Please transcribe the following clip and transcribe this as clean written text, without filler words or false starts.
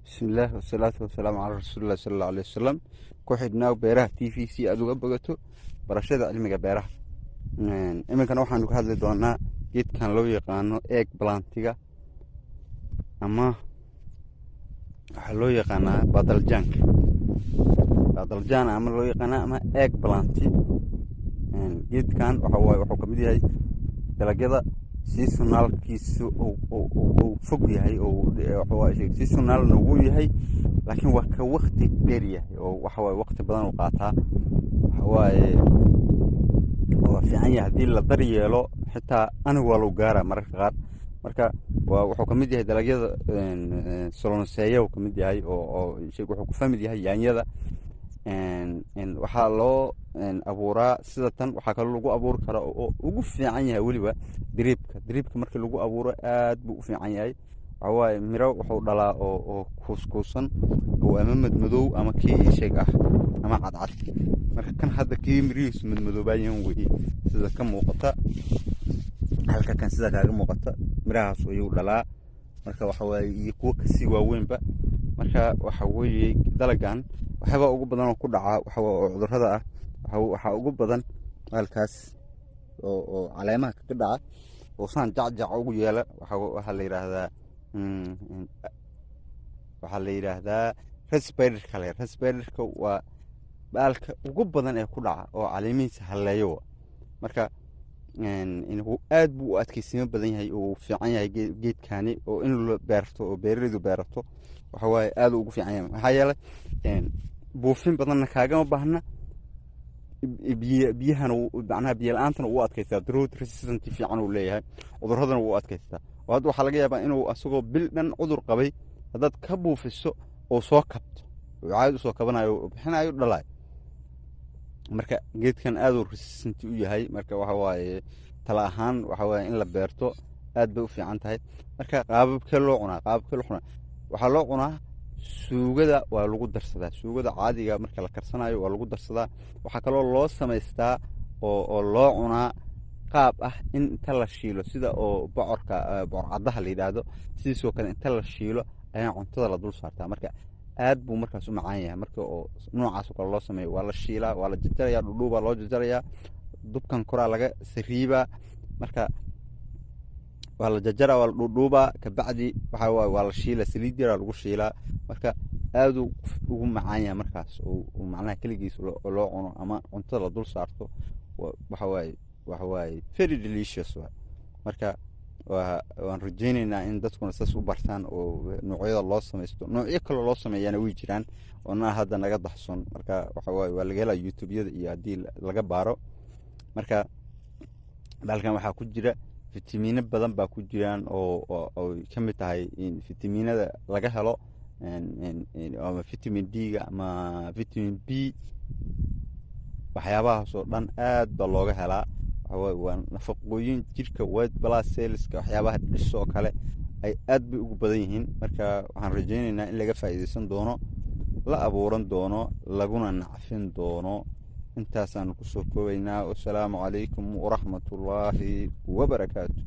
بسم الله والصلاة والسلام على رسول الله صلى الله عليه وسلم. ku xidhnaaw beeraha t v c aad uga bogato barashada cilmiga beeraha. iminkana waxaanu ka hadli doonaa geedkan loo yaqaano eeg balantiga ama waxaa loo yaqaanaa badaljaanka badaljan ama loo yaqaanaa ama eeg balanti. geedkan wuxuu ka mid yahay dalagyada seasonalkiisu uu fog yahay seasonalna wuu yahay, laakiin waa ka wakti dheer yahay oo wakti badan uu qaataa. waa fiican yahay haddii la daryeelo, xitaa anigu waa lagu gaaraa mararka qaar. marka wuxuu ka mid yahay dalagyada solonseeya uu ka mid yahay wuxuu ku famid yahay yaanyada. waxaa loo abuuraa sida tan. waxaa kaloo lagu abuuri karaa oo ugu fiican yahay weliba diriibka markii lagu abuuro aad buu u fiican yahay. waxawaaye miro wuxuu dhalaa oo kuuskuusan oo ama madmadow ama kii isheeg ah ama cadcad. marka kan hadda kii mirihiisu madmadoobayan weye sida ka muuqata halka kan sida kaaga muuqata mirahaas ayuu dhalaa. marka waxawaaye iyo kuwo kasii waaweynba. marka waxa weeye dalagan waxyaaba ugu badan oo ku dhaca oo cudurrada ah waxaa ugu badan halkaas oo caleemaha kaga dhaca oo saan jacjac ugu yeela. waxaa la yidhaahdaa resbiderka waa baalka ugu badan ee ku dhaca oo caleemihiisa halleeyo. marka aad buu u adkeysimo badan yahay oo fiican yahay geedkani oo in la beerto oo beeraleydu beerato waxawaaye aad ugu fiican yahay. maxaa yeelay buufin badanna kaagama baahna, biyahana macnaha biyo la-aantana uu adkaystaa. drought resistant fiican uu leeyahay, cudurradana wuu adkaystaa. oo hadda waxaa laga yaabaa inuu asagoo bil dhan cudur qabay haddaad ka buufiso oo soo kabto oo caadi usoo kabanayo oo bixinayo dhalayo. marka geedkan aaduu resistant u yahay. marka waxawaaye tala ahaan waxawaaye in la beerto aad bay u fiican tahay. marka qaababkee loo cunaa waxaa loo cunaa suugada. waa lagu darsadaa suugada caadiga marka la karsanayo waa lagu darsadaa. waxaa kaloo loo samaystaa oo loo cunaa qaab ah in inta la shiilo sida oo bocor caddaha la yidhaahdo sidiisoo kale inta la shiilo ayaa cuntada la dul saartaa. marka aad buu markaas u macaan yahay. marka oo noocaasoo kale loo sameeyo waa la shiilaa, waa la jarjarayaa, dhudhuubaa loo jarjarayaa, dubkan koraa laga sariibaa. marka waa la jarjaraa, waa la dhudhuubaa, kabacdi waa la shiilaa, saliid yaraa lagu shiilaa. marka aaduu ugu macaan yahay markaas oo macnaha keligiis loo cuno ama cuntada la dul saarto. waxawaaye very delicious. marka waan rajaynaynaa in dadkuna saas u bartaan oo noocyada loo samaysto. noocyo kaloo loo sameeyaana way jiraan oona hadda naga daxson. marka waxawaaye waa laga helaa youtubeyada iyo haddii laga baaro. marka halkan waxaa ku jira fitamiino badan baa ku jiraan oo ka mid tahay fitamiinada laga helo ama vitamin d-ga ama vitamin b. waxyaabahaasoo dhan aad baa looga helaa. waa nafaqooyin jirka white blood cellska waxyaabaha dhisoo kale ay aad bay ugu badan yihiin. marka waxaan rajaynaynaa in laga faa'iidaysan doono, la abuuran doono, laguna nacfin doono. intaasaanu kusoo koobaynaa. wasalaamu calaykum waraxmatullaahi wabarakaatu.